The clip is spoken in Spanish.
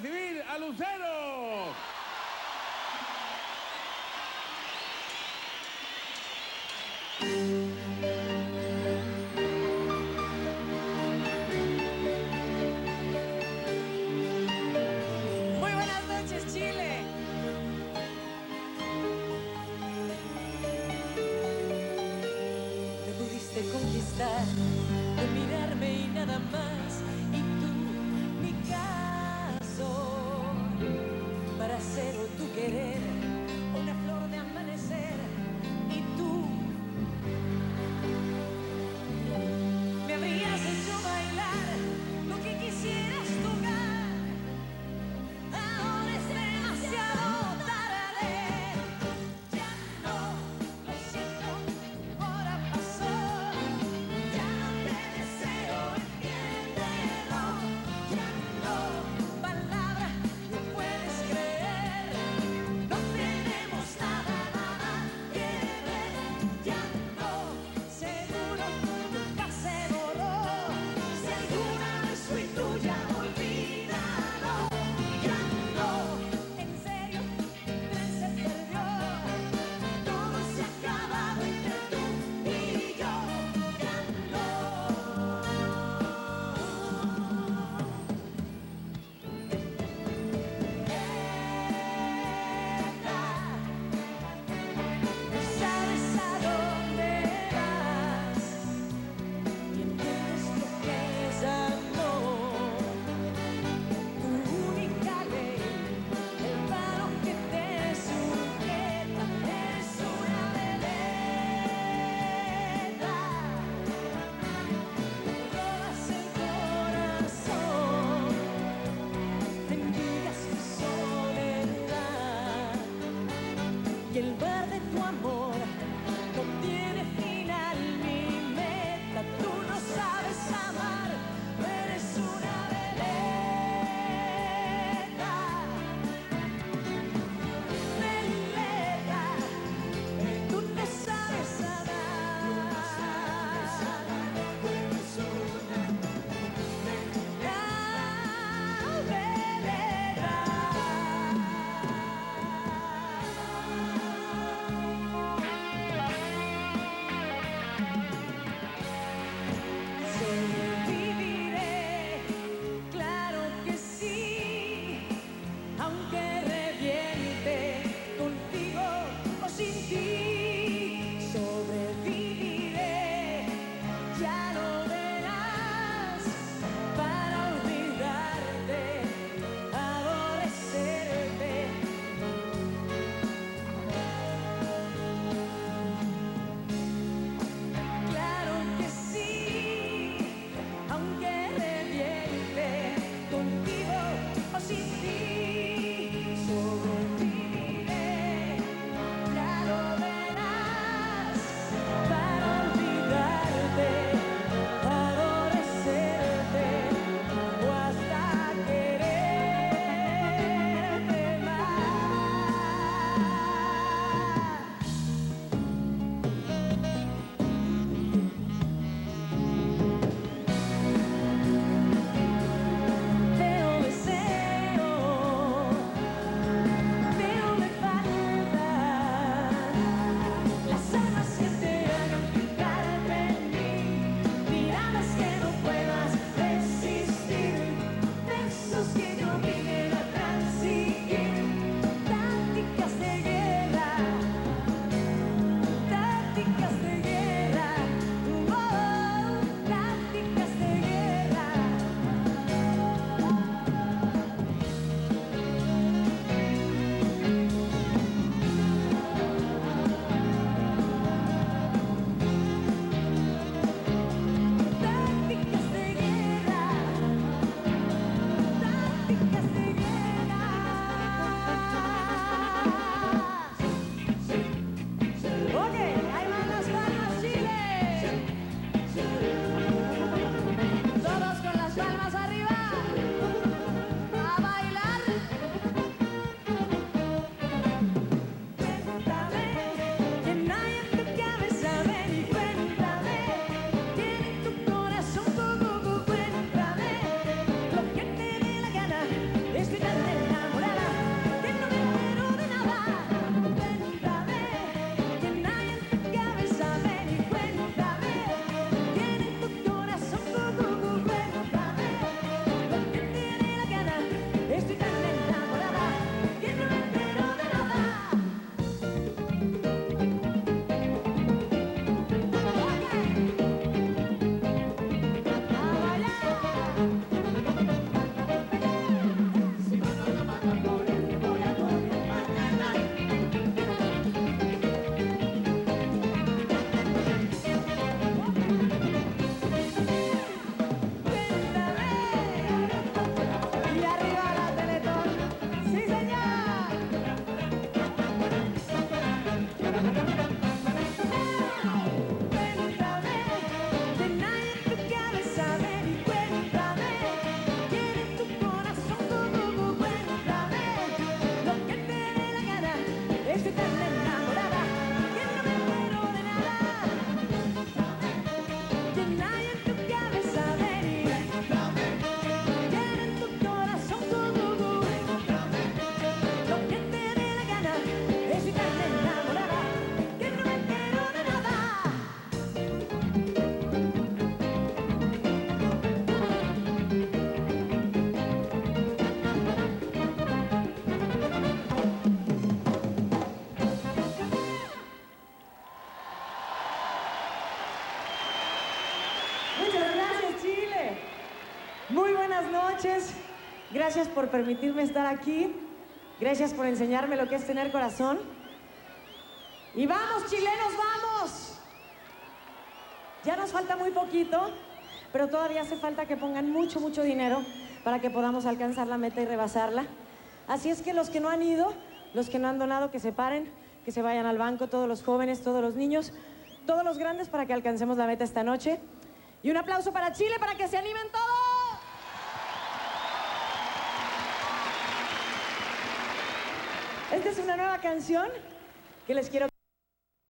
recibir a Lucero. Muy buenas noches, Chile. Me pudiste conquistar con mirarme y nada más, y tú, mi caso, para ser o tu querer, una flor de amanecer, y tú me habrías hecho bailar lo que quisieras tocar. Ahora es demasiado tarde, ya no, lo siento, tu hora pasó, ya no te deseo, entiéndelo, ya no, palabra, no puedes creer, no tenemos nada, nada que ver, ya no, seguro nunca se borró, si alguna vez fui tuya, olvídalo. Ya no, en serio, el tren se perdió, todo se ha acabado entre tú y yo, ya no. Sabes a dónde vas y entiendes lo que es amor. Tu única ley, el palo que te sujeta, es una veleta. Robas el corazón, envidias mi soledad, y el bar de tu amor no tiene final. Mi meta, tú no sabes amar, eres una veleta, veleta, tú no sabes amar, eres una sobreviviré, claro que sí, aunque reviente contigo o sin ti. Sobreviviré, ya lo verás, para olvidarte, aborrecerte. Claro que sí, aunque reviente contigo o sin ti. Sobreviviré, ya lo verás, para olvidarte, aborrecerte o hasta quererte más. Te lo deseo, gracias por permitirme estar aquí. Gracias por enseñarme lo que es tener corazón. Y vamos, chilenos, vamos. Ya nos falta muy poquito, pero todavía hace falta que pongan mucho, mucho dinero para que podamos alcanzar la meta y rebasarla. Así es que los que no han ido, los que no han donado, que se paren, que se vayan al banco, todos los jóvenes, todos los niños, todos los grandes, para que alcancemos la meta esta noche. Y un aplauso para Chile, para que se animen todos. Esta es una nueva canción que les quiero